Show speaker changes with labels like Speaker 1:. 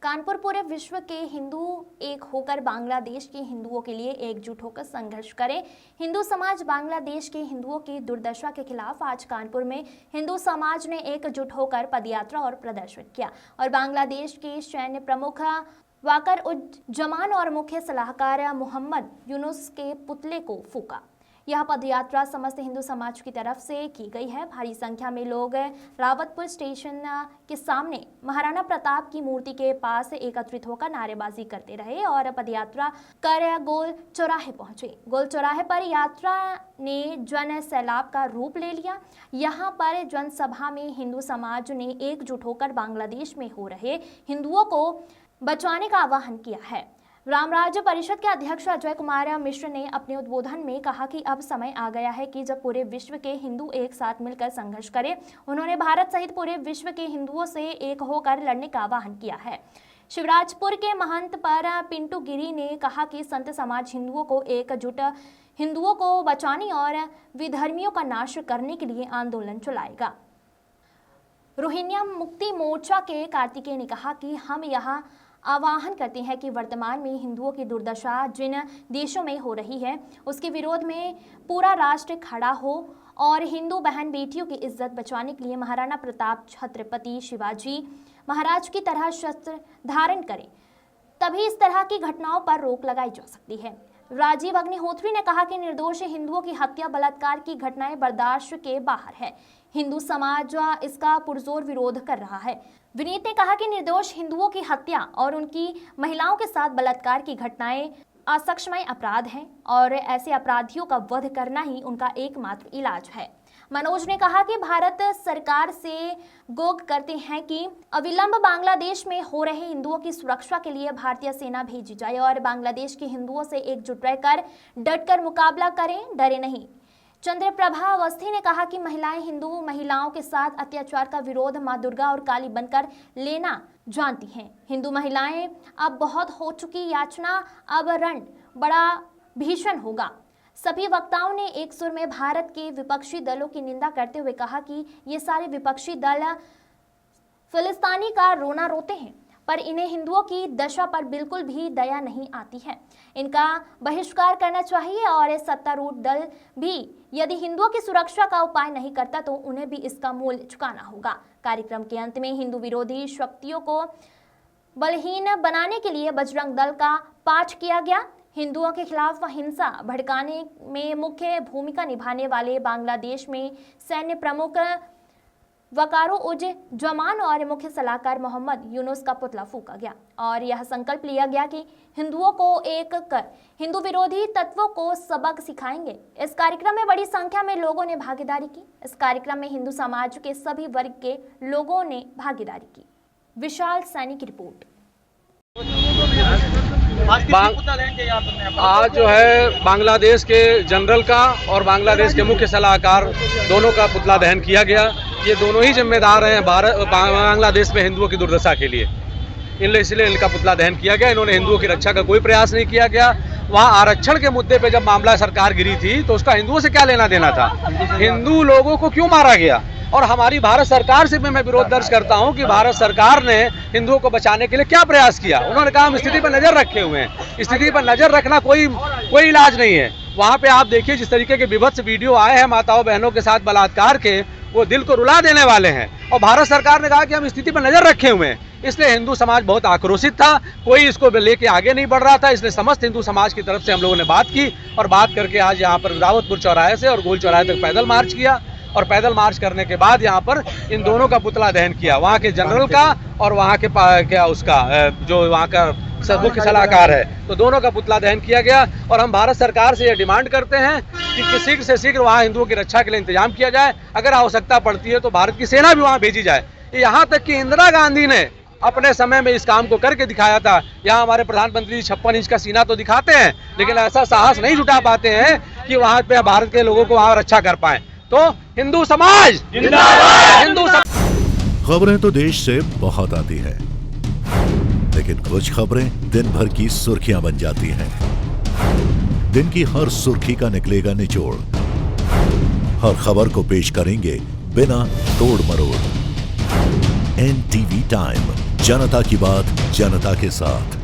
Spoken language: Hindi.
Speaker 1: कानपुर पूरे विश्व के हिंदू एक होकर बांग्लादेश के हिंदुओं के लिए एकजुट होकर संघर्ष करें। हिंदू समाज बांग्लादेश के हिंदुओं की दुर्दशा के खिलाफ आज कानपुर में हिंदू समाज ने एकजुट होकर पदयात्रा और प्रदर्शन किया और बांग्लादेश के सैन्य प्रमुख वाकर उज़्ज़मान और मुख्य सलाहकार मोहम्मद यूनुस के पुतले को फूंका। यह पदयात्रा समस्त हिंदू समाज की तरफ से की गई है। भारी संख्या में लोग रावतपुर स्टेशन के सामने महाराणा प्रताप की मूर्ति के पास एकत्रित होकर नारेबाजी करते रहे और पदयात्रा कर गोल चौराहे पहुंचे। गोल चौराहे पर यात्रा ने जन सैलाब का रूप ले लिया। यहाँ पर जनसभा में हिंदू समाज ने एकजुट होकर बांग्लादेश में हो रहे हिंदुओं को बचाने का आह्वान किया है। राम राज्य परिषद के अध्यक्ष अजय कुमार मिश्र ने अपने उद्बोधन में कहा कि अब समय आ गया है कि जब पूरे विश्व के हिंदू एक साथ मिलकर संघर्ष करें। उन्होंने भारत सहित पूरे विश्व के हिंदुओं से एक होकर लड़ने का आह्वान किया है। शिवराजपुर के महंत पर पिंटू गिरी ने कहा कि संत समाज हिंदुओं को एकजुट हिंदुओं को बचाने और विधर्मियों का नाश करने के लिए आंदोलन चलाएगा। रोहिंग्या मुक्ति मोर्चा के कार्तिकेय ने कहा कि हम यहाँ आह्वान करते हैं कि वर्तमान में हिंदुओं की दुर्दशा जिन देशों में हो रही है उसके विरोध में पूरा राष्ट्र खड़ा हो और हिंदू बहन बेटियों की इज्जत बचाने के लिए महाराणा प्रताप छत्रपति शिवाजी महाराज की तरह शस्त्र धारण करें, तभी इस तरह की घटनाओं पर रोक लगाई जा सकती है। राजीव अग्निहोत्री ने कहा कि निर्दोष हिंदुओं की हत्या बलात्कार की घटनाएं बर्दाश्त के बाहर है। हिंदू समाज इसका पुरजोर विरोध कर रहा है। विनीत ने कहा कि निर्दोष हिंदुओं की हत्या और उनकी महिलाओं के साथ बलात्कार की घटनाएं असक्षमय अपराध हैं और ऐसे अपराधियों का वध करना ही उनका एकमात्र इलाज है। मनोज ने कहा कि भारत सरकार से गोग करते हैं कि अविलंब बांग्लादेश में हो रहे हिंदुओं की सुरक्षा के लिए भारतीय सेना भेजी जाए और बांग्लादेश के हिंदुओं से एकजुट रहकर डटकर मुकाबला करें, डरे नहीं। चंद्रप्रभा अवस्थी ने कहा कि महिलाएं हिंदू महिलाओं के साथ अत्याचार का विरोध मां दुर्गा और काली बनकर लेना जानती हैं। हिंदू महिलाएं अब बहुत हो चुकी याचना, अब रण बड़ा भीषण होगा। सभी वक्ताओं ने एक सुर में भारत के विपक्षी दलों की निंदा करते हुए कहा कि ये सारे विपक्षी दल फिलिस्तीनी का रोना रोते हैं, पर इन्हें हिंदुओं की दशा पर बिल्कुल भी दया नहीं आती है। इनका बहिष्कार करना चाहिए और सत्तारूढ़ दल भी यदि हिंदुओं की सुरक्षा का उपाय नहीं करता तो उन्हें भी इसका मूल्य चुकाना होगा। कार्यक्रम के अंत में हिंदू विरोधी शक्तियों को बलहीन बनाने के लिए बजरंग दल का पाठ किया गया। हिंदुओं के खिलाफ हिंसा भड़काने में मुख्य भूमिका निभाने वाले बांग्लादेश में सैन्य प्रमुख वाकर उज़्ज़मान और मुख्य सलाहकार मोहम्मद यूनुस का पुतला फूंका गया और यह संकल्प लिया गया कि हिंदुओं को एक कर हिंदू विरोधी तत्वों को सबक सिखाएंगे। इस कार्यक्रम में बड़ी संख्या में लोगों ने भागीदारी की। इस कार्यक्रम में हिंदू समाज के सभी वर्ग के लोगों ने भागीदारी की। विशाल सैनी की रिपोर्ट।
Speaker 2: आज जो है बांग्लादेश के जनरल का और बांग्लादेश के मुख्य सलाहकार दोनों का पुतला दहन किया गया। ये दोनों ही जिम्मेदार हैं बांग्लादेश में हिंदुओं की दुर्दशा के लिए, इसलिए इनका पुतला दहन किया गया। इन्होंने हिंदुओं की रक्षा का कोई प्रयास नहीं किया गया। वहाँ आरक्षण के मुद्दे पे जब मामला सरकार गिरी थी तो उसका हिंदुओं से क्या लेना देना था? हिंदू लोगों को क्यों मारा गया? और हमारी भारत सरकार से भी मैं विरोध दर्ज करता हूं कि भारत सरकार ने हिंदुओं को बचाने के लिए क्या प्रयास किया। उन्होंने कहा हम स्थिति पर नजर रखे हुए हैं। स्थिति पर नजर रखना कोई इलाज नहीं है। वहां पे आप देखिए जिस तरीके के विभत्स वीडियो आए हैं माताओं बहनों के साथ बलात्कार के, वो दिल को रुला देने वाले हैं। और भारत सरकार ने कहा कि हम स्थिति पर नजर रखे हुए हैं, इसलिए हिंदू समाज बहुत आक्रोशित था। कोई इसको लेके आगे नहीं बढ़ रहा था, इसलिए समस्त हिंदू समाज की तरफ से हम लोगों ने बात की और बात करके आज यहाँ पर रावतपुर चौराहे से और गोल चौराहे तक पैदल मार्च किया और पैदल मार्च करने के बाद यहाँ पर इन दोनों का पुतला दहन किया, वहाँ के जनरल का और वहाँ के क्या उसका जो वहाँ का मुख्य सलाहकार है, तो दोनों का पुतला दहन किया गया। और हम भारत सरकार से ये डिमांड करते हैं कि शीघ्र से शीघ्र वहाँ हिंदुओं की रक्षा के लिए इंतजाम किया जाए। अगर आवश्यकता पड़ती है तो भारत की सेना भी वहाँ भेजी जाए। यहाँ तक कि इंदिरा गांधी ने अपने समय में इस काम को करके दिखाया था। यहाँ हमारे प्रधानमंत्री 56 इंच का सीना तो दिखाते हैं, लेकिन ऐसा साहस नहीं जुटा पाते हैं कि वहाँ पे भारत के लोगों को वहाँ रक्षा कर पाए। तो हिंदू समाज जिंदाबाद।
Speaker 3: खबरें तो देश से बहुत आती है, लेकिन कुछ खबरें दिन भर की सुर्खियां बन जाती हैं। दिन की हर सुर्खी का निकलेगा निचोड़। हर खबर को पेश करेंगे बिना तोड़ मरोड़। NTV time. जनता की बात जनता के साथ।